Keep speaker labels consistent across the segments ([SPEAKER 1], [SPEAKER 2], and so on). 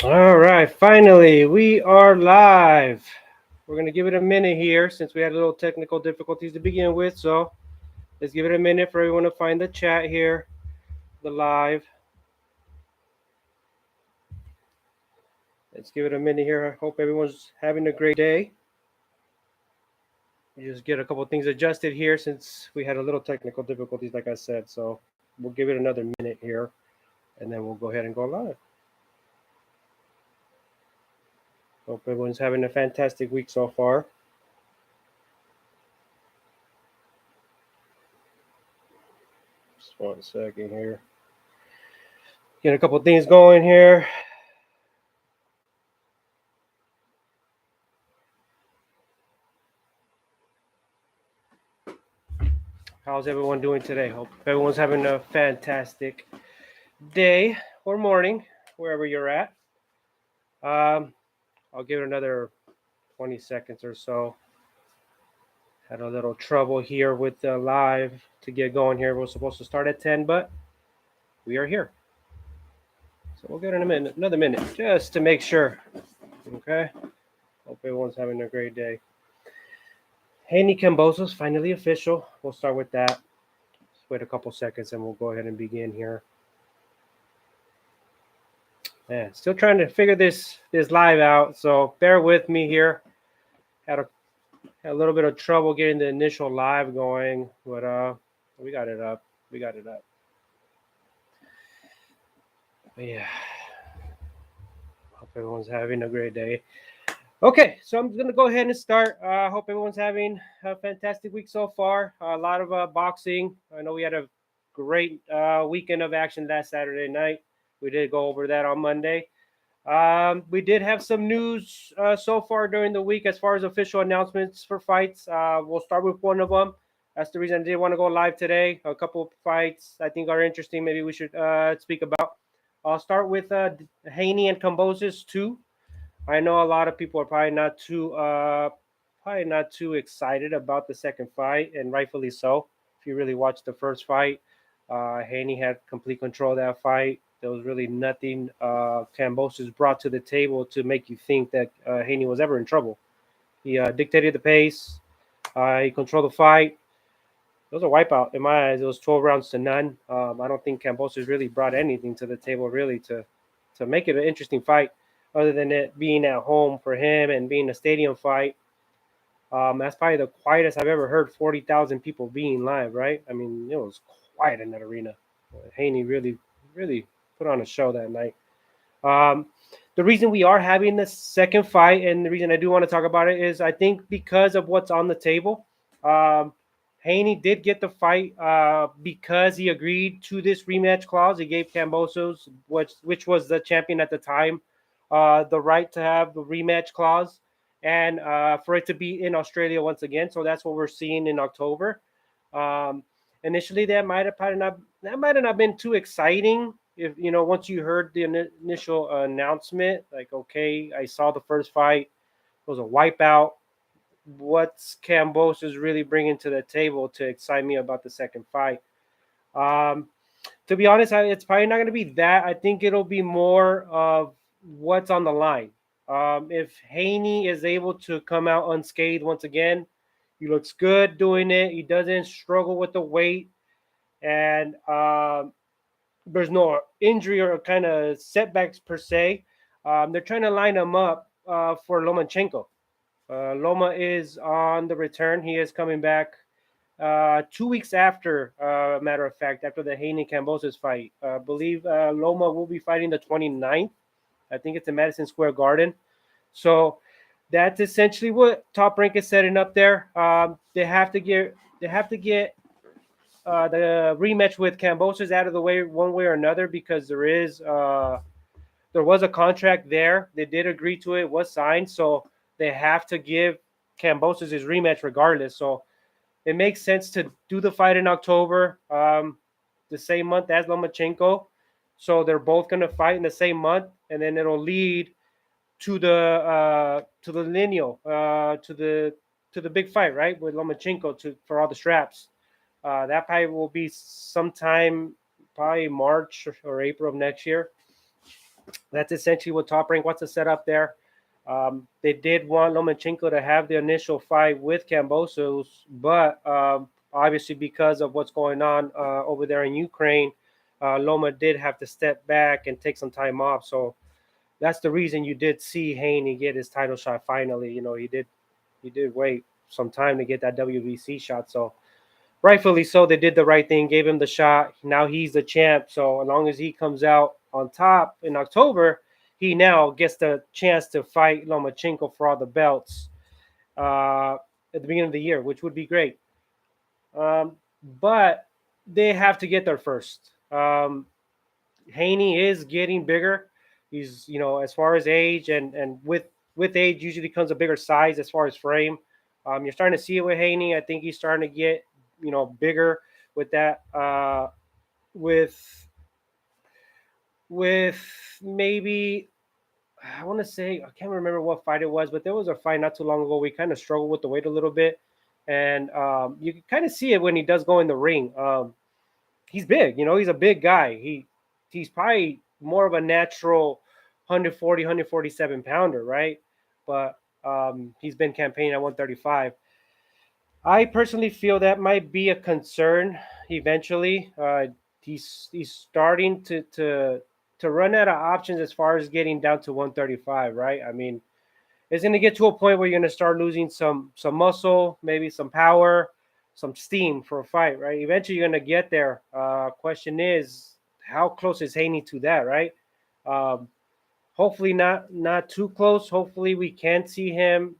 [SPEAKER 1] All right, finally, we are live. We're going to give it a minute here since we had a little technical difficulties to begin with. So let's give it a minute for everyone to find the chat here, the live. Let's give it a minute here. I hope everyone's having a great day. Just get a couple things adjusted here since we had a little technical difficulties, like I said. So we'll give it another minute here and then we'll go ahead and go live. Hope everyone's having a fantastic week so far. Just 1 second here. Get a couple things going here. How's everyone doing today? Hope everyone's having a fantastic day or morning, wherever you're at. I'll give it another 20 seconds or so. Had a little trouble here with the live to get going here. We're supposed to start at 10, but we are here. So we'll get in a minute, another minute, just to make sure. Okay. Hope everyone's having a great day. Haney Cambosa's finally official. We'll start with that. Just wait a couple seconds and we'll go ahead and begin here. Yeah, still trying to figure this live out, so bear with me here. Had a little bit of trouble getting the initial live going, but we got it up. But yeah, hope everyone's having a great day. Okay, so I'm gonna go ahead and start. Hope everyone's having a fantastic week so far. A lot of boxing. I know we had a great weekend of action last Saturday night. We did go over that on Monday. We did have some news so far during the week as far as official announcements for fights. We'll start with one of them. That's the reason I did want to go live today. A couple of fights I think are interesting. Maybe we should speak about. I'll start with Haney and Kambosos 2. I know a lot of people are probably not too excited about the second fight, and rightfully so. If you really watched the first fight, Haney had complete control of that fight. There was really nothing Kambosos brought to the table to make you think that Haney was ever in trouble. He dictated the pace. He controlled the fight. It was a wipeout in my eyes. It was 12 rounds to none. I don't think Kambosos really brought anything to the table really to make it an interesting fight, other than it being at home for him and being a stadium fight. That's probably the quietest I've ever heard 40,000 people being live, right? I mean, it was quiet in that arena. Haney really put on a show that night. The reason we are having the second fight, and the reason I do want to talk about it, is I think because of what's on the table. Haney did get the fight because he agreed to this rematch clause. He gave Kambosos, which was the champion at the time, the right to have the rematch clause and for it to be in Australia once again. So that's what we're seeing in October. Um, Initially, that might have not been too exciting. If you know, once you heard the initial announcement, like, okay, I saw the first fight, it was a wipeout. What's Kambosos really bringing to the table to excite me about the second fight? Um, to be honest, it's probably not going to be that. I think it'll be more of what's on the line. If Haney is able to come out unscathed once again, he looks good doing it. He doesn't struggle with the weight, and there's no injury or kind of setbacks per se. They're trying to line him up for Lomachenko. Loma is on the return. He is coming back 2 weeks after, matter of fact, after the Haney Kambosos fight. I believe Loma will be fighting the 29th. I think it's in Madison Square Garden. So that's essentially what Top Rank is setting up there. They have to get the rematch with Kambosos out of the way one way or another, because there was a contract there. They did agree to it. It was signed, so they have to give Kambosos his rematch regardless. So it makes sense to do the fight in October, the same month as Lomachenko. So they're both going to fight in the same month, and then it'll lead to the lineal to the big fight, right, with Lomachenko for all the straps. That probably will be sometime, probably March or April of next year. That's essentially what Top Rank wants to set up there. They did want Lomachenko to have the initial fight with Kambosos, but obviously because of what's going on over there in Ukraine, Loma did have to step back and take some time off. So that's the reason you did see Haney get his title shot finally. He did wait some time to get that WBC shot. So rightfully so, they did the right thing, gave him the shot. Now he's the champ. So as long as he comes out on top in October, he now gets the chance to fight Lomachenko for all the belts uh, at the beginning of the year, which would be great. Um, but they have to get there first. Haney is getting bigger. He's, as far as age and with age usually comes a bigger size as far as frame. You're starting to see it with Haney. I think he's starting to get, bigger with that. With with maybe I want to say I can't remember what fight it was, but there was a fight not too long ago. We kind of struggled with the weight a little bit, and you can kind of see it when he does go in the ring. He's big, he's a big guy. He's probably more of a natural 140, 147 pounder, right? But he's been campaigning at 135. I personally feel that might be a concern eventually. He's starting to run out of options as far as getting down to 135, right? I mean, it's going to get to a point where you're going to start losing some muscle, maybe some power, some steam for a fight, right? Eventually, you're going to get there. Question is, how close is Haney to that, right? Um, Hopefully not too close. Hopefully, we can see him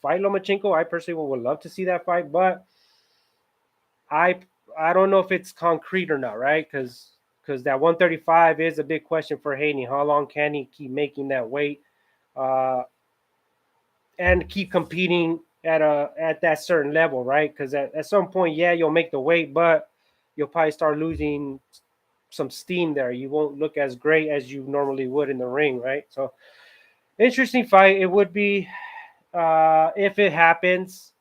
[SPEAKER 1] fight Lomachenko. I personally would love to see that fight, but I I don't know if it's concrete or not, right? Because that 135 is a big question for Haney. How long can he keep making that weight? Uh, and keep competing at that certain level, right? Because at some point, yeah, you'll make the weight, but you'll probably start losing some steam there. You won't look as great as you normally would in the ring, right? So interesting fight. It would be if it happens.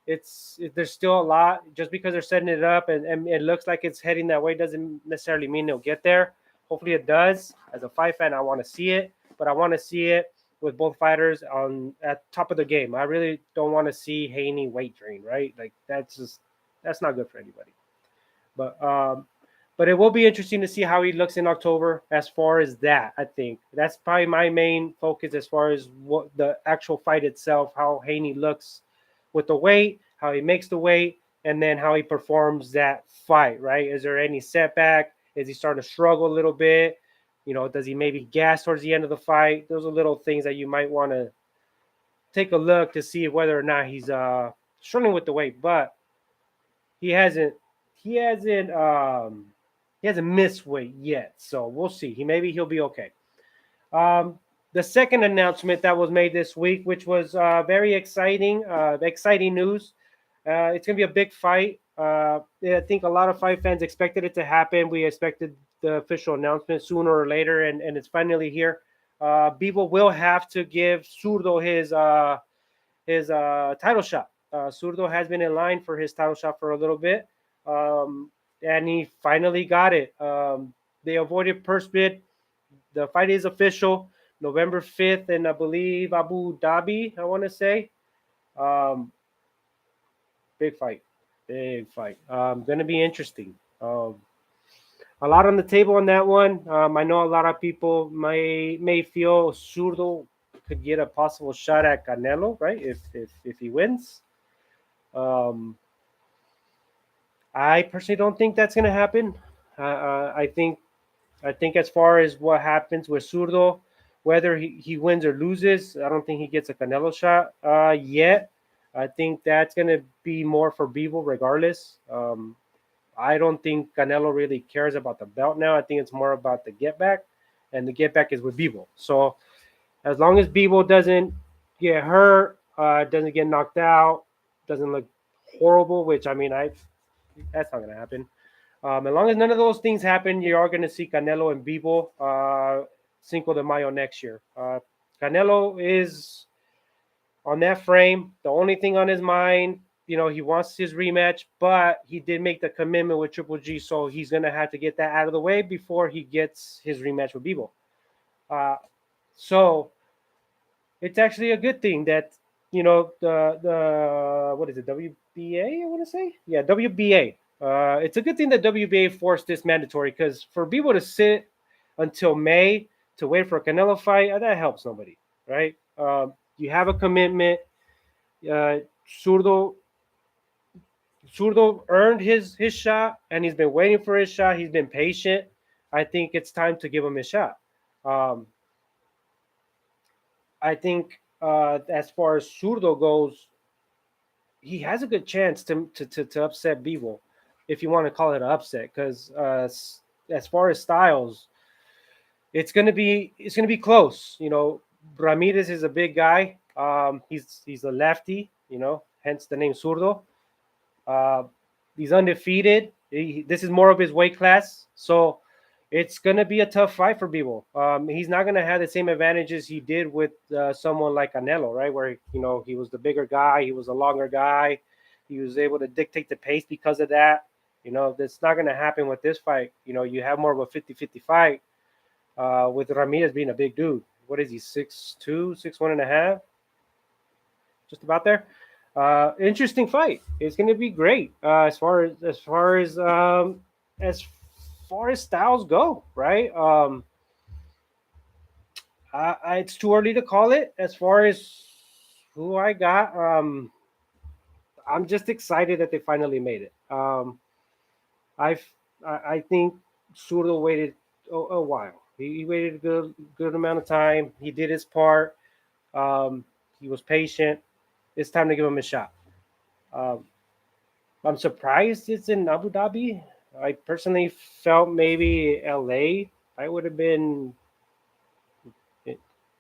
[SPEAKER 1] There's still a lot. Just because they're setting it up and it looks like it's heading that way doesn't necessarily mean they'll get there. Hopefully it does. As a fight fan, I want to see it, but I want to see it with both fighters on at top of the game. I really don't want to see Haney weight drain, right? Like that's not good for anybody. But but it will be interesting to see how he looks in October. As far as that, I think that's probably my main focus as far as what the actual fight itself, how Haney looks with the weight, how he makes the weight, and then how he performs that fight. Right? Is there any setback? Is he starting to struggle a little bit? Does he maybe gas towards the end of the fight? Those are little things that you might want to take a look to see whether or not he's struggling with the weight. But he hasn't he hasn't he hasn't missed weight yet, so we'll see. Maybe he'll be okay. The second announcement that was made this week, which was very exciting news. It's gonna be a big fight. Yeah, I think a lot of fight fans expected it to happen. We expected the official announcement sooner or later, and it's finally here. Bivol will have to give Zurdo his title shot. Zurdo has been in line for his title shot for a little bit, and he finally got it. They avoided purse bid. The fight is official, November 5th, in I believe Abu Dhabi. I want to say, um, big fight, big fight. Going to be interesting. A lot on the table on that one. I know a lot of people may feel Zurdo could get a possible shot at Canelo, right? If he wins. Um, I personally don't think that's going to happen. I think as far as what happens with Zurdo, whether he wins or loses, I don't think he gets a Canelo shot yet. I think that's going to be more for Bivol regardless. I don't think Canelo really cares about the belt now. I think it's more about the get back, and the get back is with Bivol. So as long as Bivol doesn't get hurt, doesn't get knocked out, doesn't look horrible, which I mean, that's not going to happen. As long as none of those things happen, you are going to see Canelo and Bivol Cinco de Mayo next year. Canelo is on that frame. The only thing on his mind, he wants his rematch, but he did make the commitment with Triple G, so he's going to have to get that out of the way before he gets his rematch with Bivol. Uh, so it's actually a good thing that the what is it, WBA, I want to say, yeah, WBA. It's a good thing that WBA forced this mandatory, because for people to sit until May to wait for a Canelo fight, that helps nobody, right? You have a commitment. Uh, Zurdo Zurdo earned his shot, and he's been waiting for his shot. He's been patient. I think it's time to give him his shot. Um, I think as far as Zurdo goes, he has a good chance to upset Bivol, if you want to call it an upset, because as far as styles, it's gonna be close. Ramirez is a big guy. He's a lefty. Hence the name Zurdo. Uh, he's undefeated. This is more of his weight class, so it's gonna be a tough fight for Bivol. He's not gonna have the same advantages he did with someone like Canelo, right? Where he was the bigger guy, he was a longer guy, he was able to dictate the pace because of that. That's not gonna happen with this fight. You have more of a 50-50 fight with Ramirez being a big dude. What is he, 6'2", 6'1" and a half? Just about there. Interesting fight. It's going to be great as far as styles go, right? It's too early to call it as far as who I got. I'm just excited that they finally made it. I've I think Zurdo waited a while. He waited a good amount of time. He did his part. Um, he was patient. It's time to give him a shot. Um, I'm surprised it's in Abu Dhabi. I personally felt maybe LA I would have been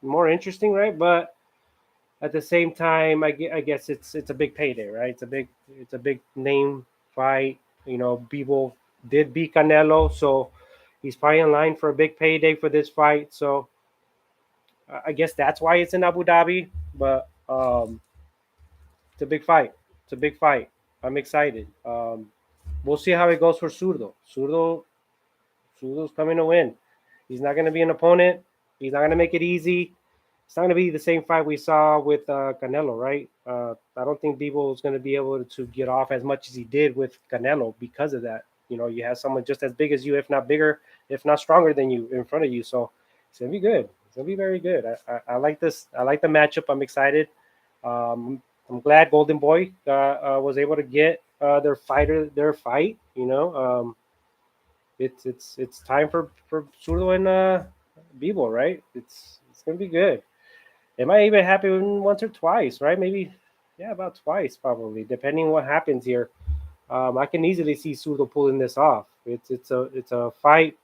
[SPEAKER 1] more interesting, right? But at the same time, I guess it's a big payday, right? It's a big name fight. Bivol did beat Canelo, so he's probably in line for a big payday for this fight. So I guess that's why it's in Abu Dhabi. But it's a big fight. It's a big fight. I'm excited. We'll see how it goes for Zurdo. Zurdo's coming to win. He's not going to be an opponent. He's not going to make it easy. It's not going to be the same fight we saw with Canelo, right? I don't think Bivol is going to be able to get off as much as he did with Canelo because of that. You have someone just as big as you, if not bigger, if not stronger than you, in front of you. So it's going to be good. It's going to be very good. I like this. I like the matchup. I'm excited. I'm glad Golden Boy was able to get their fight. It's time for Zurdo and Bivol, right? It's gonna be good. It might even happen once or twice, right? Maybe, yeah, about twice probably, depending what happens here. I can easily see Zurdo pulling this off. It's a fight.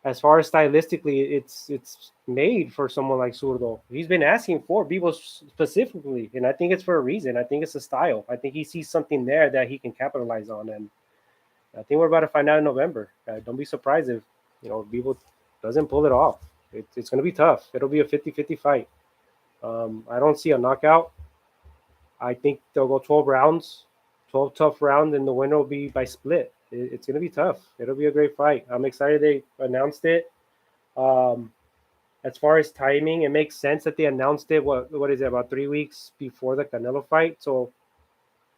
[SPEAKER 1] As far as stylistically, it's made for someone like Zurdo. He's been asking for Bivol specifically, and I think it's for a reason. I think it's a style. I think he sees something there that he can capitalize on, and I think we're about to find out in November. Don't be surprised if Bivol doesn't pull it off. It's going to be tough. It'll be a 50-50 fight. I don't see a knockout. I think they'll go 12 rounds, 12 tough rounds, and the winner will be by split. It's going to be tough. It'll be a great fight. I'm excited they announced it. Um, as far as timing, it makes sense that they announced it. What is it, about 3 weeks before the Canelo fight? So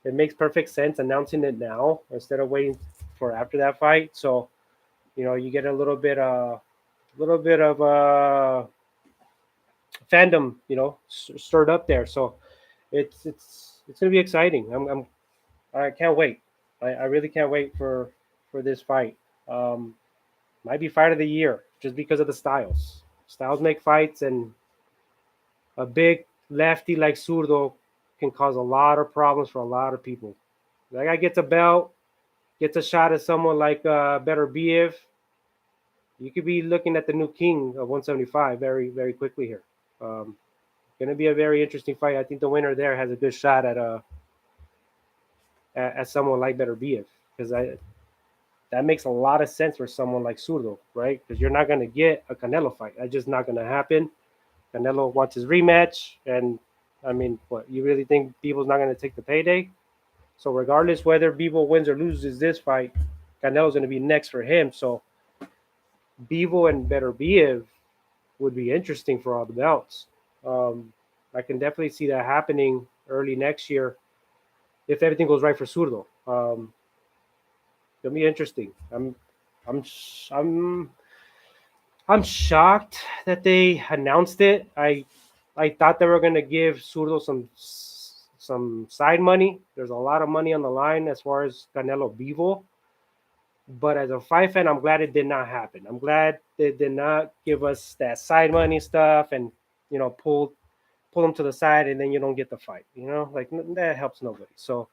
[SPEAKER 1] it makes perfect sense announcing it now instead of waiting for after that fight. So you get a little bit of fandom, stirred up there. So it's gonna be exciting. I can't wait. I really can't wait for this fight. Um, might be fight of the year just because of the styles. Styles make fights, and a big lefty like Zurdo can cause a lot of problems for a lot of people. That guy gets a belt, gets a shot at someone like Better Biev. You could be looking at the new king of 175 very, very quickly here. Um, going to be a very interesting fight. I think the winner there has a good shot at someone like Better Biev, because that makes a lot of sense for someone like Zurdo, right? Because you're not going to get a Canelo fight. That's just not going to happen. Canelo wants his rematch, and I mean, what, you really think Bivol's not going to take the payday? So regardless whether Bivol wins or loses this fight, Canelo's going to be next for him. So Bivol and Better Biev, would be interesting for all the belts. I can definitely see that happening early next year if everything goes right for Zurdo. It'll be interesting. I'm, I'm, I'm shocked that they announced it. I thought they were gonna give Zurdo some side money. There's a lot of money on the line as far as Canelo Bivol. But as a fight fan, I'm glad it did not happen. I'm glad they did not give us that side money stuff and pull them to the side and then you don't get the fight. Like that helps nobody. So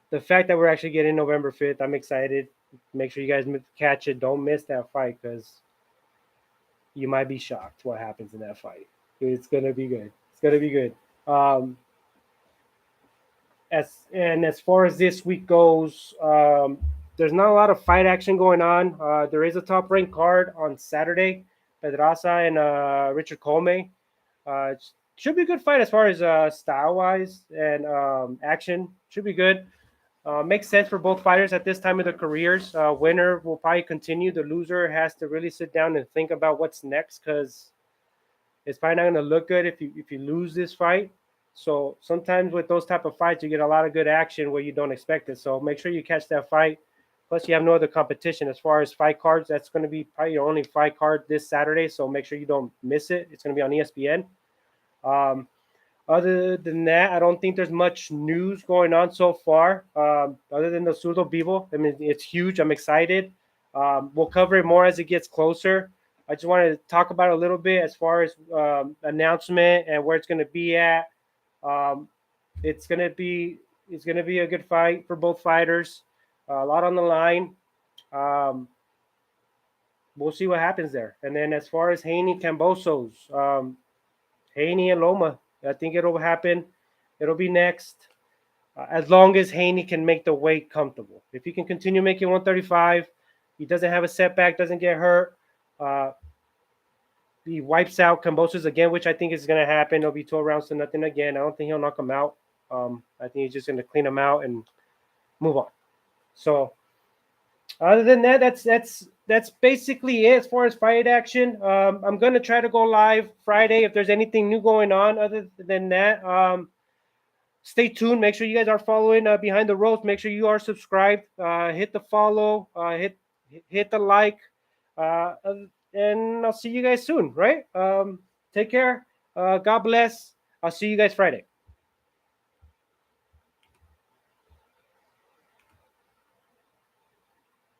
[SPEAKER 1] the fact that we're actually getting November 5th, I'm excited. Make sure you guys catch it. Don't miss that fight because you might be shocked what happens in that fight. It's gonna be good. It's gonna be good. Um, as far as this week goes, there's not a lot of fight action going on. There is a top ranked card on Saturday, Pedraza and Richard Colme. Should be a good fight as far as style wise and action. Should be good. Makes sense for both fighters at this time of their careers. Winner will probably continue. The loser has to really sit down and think about what's next because it's probably not going to look good if you lose this fight. So sometimes with those type of fights, you get a lot of good action where you don't expect it. So make sure you catch that fight. Plus, you have no other competition as far as fight cards. That's going to be probably your only fight card this Saturday. So make sure you don't miss it. It's going to be on ESPN. Um, Other than that, I don't think there's much news going on so far. Other than the Zurdo Bivol, I mean, it's huge. I'm excited. We'll cover it more as it gets closer. I just wanted to talk about it a little bit as far as announcement and where it's going to be at. Um, it's going to be a good fight for both fighters. A lot on the line. Um, we'll see what happens there. And then as far as Haney Cambosos, Haney and Loma. I think it'll happen. It'll be next. As long as Haney can make the weight comfortable. If he can continue making 135, he doesn't have a setback, doesn't get hurt. He wipes out Cambosos again, which I think is going to happen. It'll be 12 rounds to nothing again. I don't think he'll knock him out. I think he's just going to clean him out and move on. So other than that, that's basically it as far as fight action. I'm gonna try to go live Friday if there's anything new going on. Other than that, stay tuned. Make sure you guys are following Behind the Ropes. Make sure you are subscribed. Hit the follow. Hit the like. Uh, and I'll see you guys soon. Right? Take care. God bless. I'll see you guys Friday.